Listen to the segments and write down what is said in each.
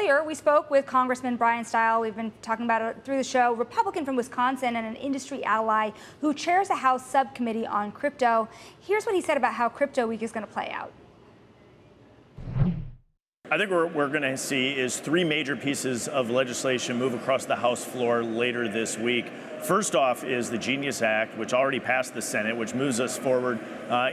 earlier, we spoke with Congressman Bryan Steil. We've been talking about it through the show, Republican from Wisconsin and an industry ally who chairs a House subcommittee on crypto. Here's what he said about how Crypto Week is going to play out. I think what we're going to see is three major pieces of legislation move across the House floor later this week. First off is the Genius Act, which already passed the Senate, which moves us forward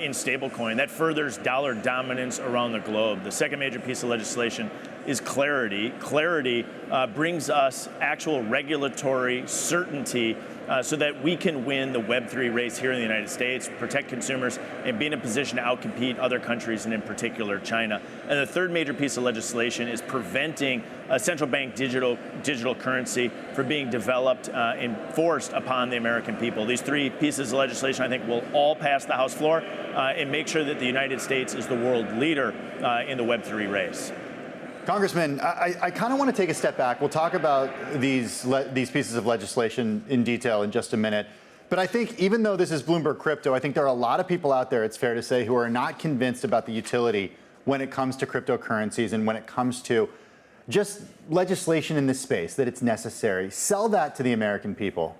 in stablecoin. That furthers dollar dominance around the globe. The second major piece of legislation is Clarity. Clarity brings us actual regulatory certainty so that we can win the Web3 race here in the United States, protect consumers, and be in a position to outcompete other countries, and in particular China. And the third major piece of legislation is preventing central bank digital currency from being developed and forced upon the American people. These three pieces of legislation, I think, will all pass the House floor and make sure that the United States is the world leader in the Web3 race. Congressman, I kind of want to take a step back. We'll talk about these pieces of legislation in detail in just a minute. But I think even though this is Bloomberg Crypto, I think there are a lot of people out there, it's fair to say, who are not convinced about the utility when it comes to cryptocurrencies and when it comes to just legislation in this space, that it's necessary. Sell that to the American people.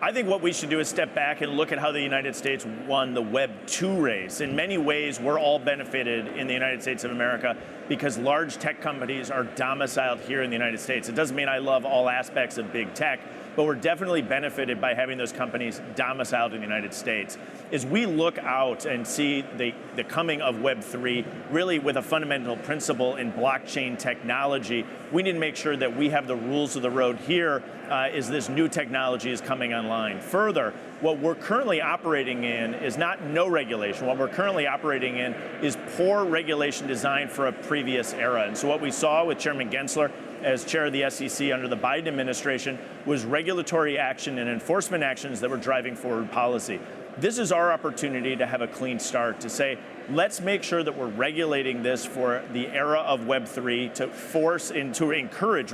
I think what we should do is step back and look at how the United States won the Web 2 race. In many ways, we're all benefited in the United States of America because large tech companies are domiciled here in the United States. It doesn't mean I love all aspects of big tech, but we're definitely benefited by having those companies domiciled in the United States. As we look out and see the coming of Web3, really with a fundamental principle in blockchain technology, we need to make sure that we have the rules of the road here as this new technology is coming online. Further, what we're currently operating in is not no regulation. What we're currently operating in is poor regulation designed for a previous era. And so what we saw with Chairman Gensler as chair of the SEC under the Biden administration was regulatory action and enforcement actions that were driving forward policy. This is our opportunity to have a clean start, to say, let's make sure that we're regulating this for the era of Web3 to force and to encourage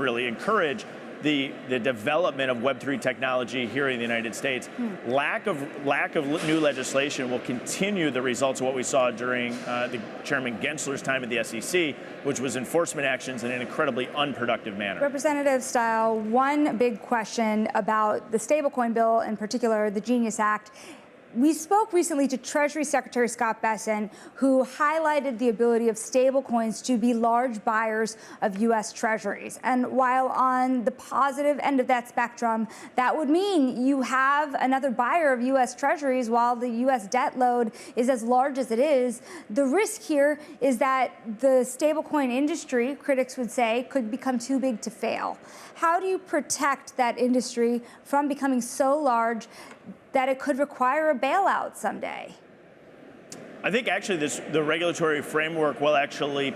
the development of Web3 technology here in the United States. Lack of new legislation will continue the results of what we saw during the Chairman Gensler's time at the SEC, which was enforcement actions in an incredibly unproductive manner. Representative Steil, one big question about the stablecoin bill, in particular the Genius Act. We spoke recently to Treasury Secretary Scott Bessent, who highlighted the ability of stablecoins to be large buyers of U.S. Treasuries. And while on the positive end of that spectrum, that would mean you have another buyer of U.S. Treasuries while the U.S. debt load is as large as it is. The risk here is that the stablecoin industry, critics would say, could become too big to fail. How do you protect that industry from becoming so large that it could require a bailout someday? I think actually the regulatory framework will actually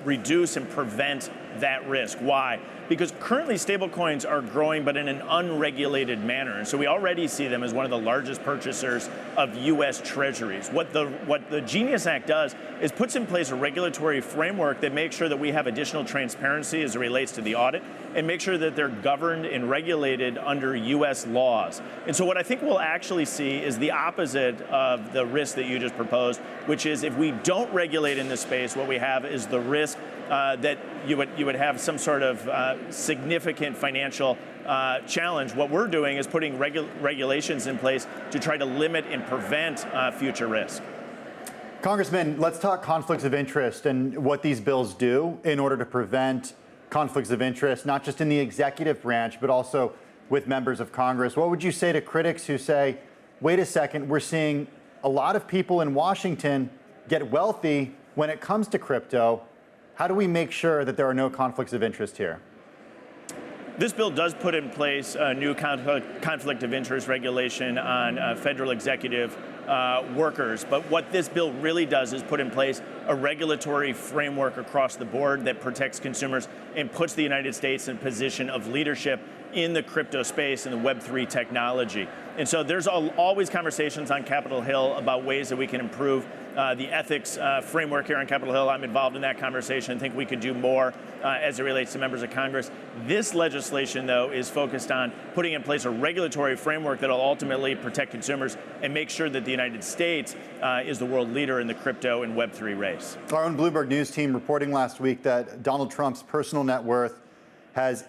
reduce and prevent that risk. Why? Because currently stablecoins are growing, but in an unregulated manner. And so we already see them as one of the largest purchasers of U.S. Treasuries. What the Genius Act does is puts in place a regulatory framework that makes sure that we have additional transparency as it relates to the audit and make sure that they're governed and regulated under U.S. laws. And so what I think we'll actually see is the opposite of the risk that you just proposed, which is if we don't regulate in this space, what we have is the risk that you would have some sort of significant financial challenge. What we're doing is putting regulations in place to try to limit and prevent future risk. Congressman, let's talk conflicts of interest and what these bills do in order to prevent conflicts of interest, not just in the executive branch, but also with members of Congress. What would you say to critics who say, wait a second, we're seeing a lot of people in Washington get wealthy when it comes to crypto? How do we make sure that there are no conflicts of interest here? This bill does put in place a new conflict of interest regulation on federal executive workers. But what this bill really does is put in place a regulatory framework across the board that protects consumers and puts the United States in a position of leadership in the crypto space and the Web3 technology. And so there's always conversations on Capitol Hill about ways that we can improve the ethics framework here on Capitol Hill. I'm involved in that conversation. I think we could do more as it relates to members of Congress. This legislation, though, is focused on putting in place a regulatory framework that will ultimately protect consumers and make sure that the United States is the world leader in the crypto and Web3 race. Our own Bloomberg News team reporting last week that Donald Trump's personal net worth has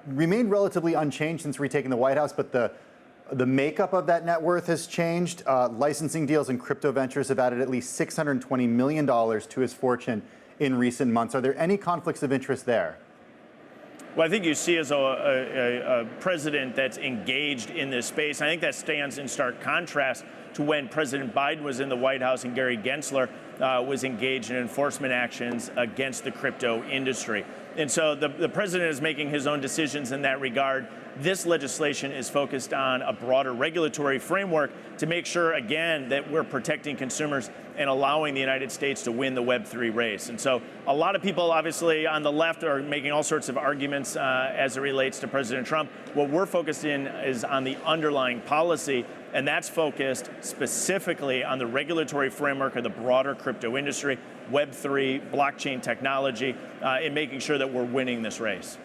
remained relatively unchanged since retaking the White House, but the makeup of that net worth has changed. Licensing deals and crypto ventures have added at least $620 million to his fortune in recent months. Are there any conflicts of interest there? Well, I think you see as a president that's engaged in this space. I think that stands in stark contrast to when President Biden was in the White House and Gary Gensler was engaged in enforcement actions against the crypto industry. And so the president is making his own decisions in that regard. This legislation is focused on a broader regulatory framework to make sure, again, that we're protecting consumers and allowing the United States to win the Web3 race. And so a lot of people, obviously, on the left are making all sorts of arguments as it relates to President Trump. What we're focused in is on the underlying policy, and that's focused specifically on the regulatory framework of the broader crypto industry, Web3, blockchain technology, in making sure that we're winning this race.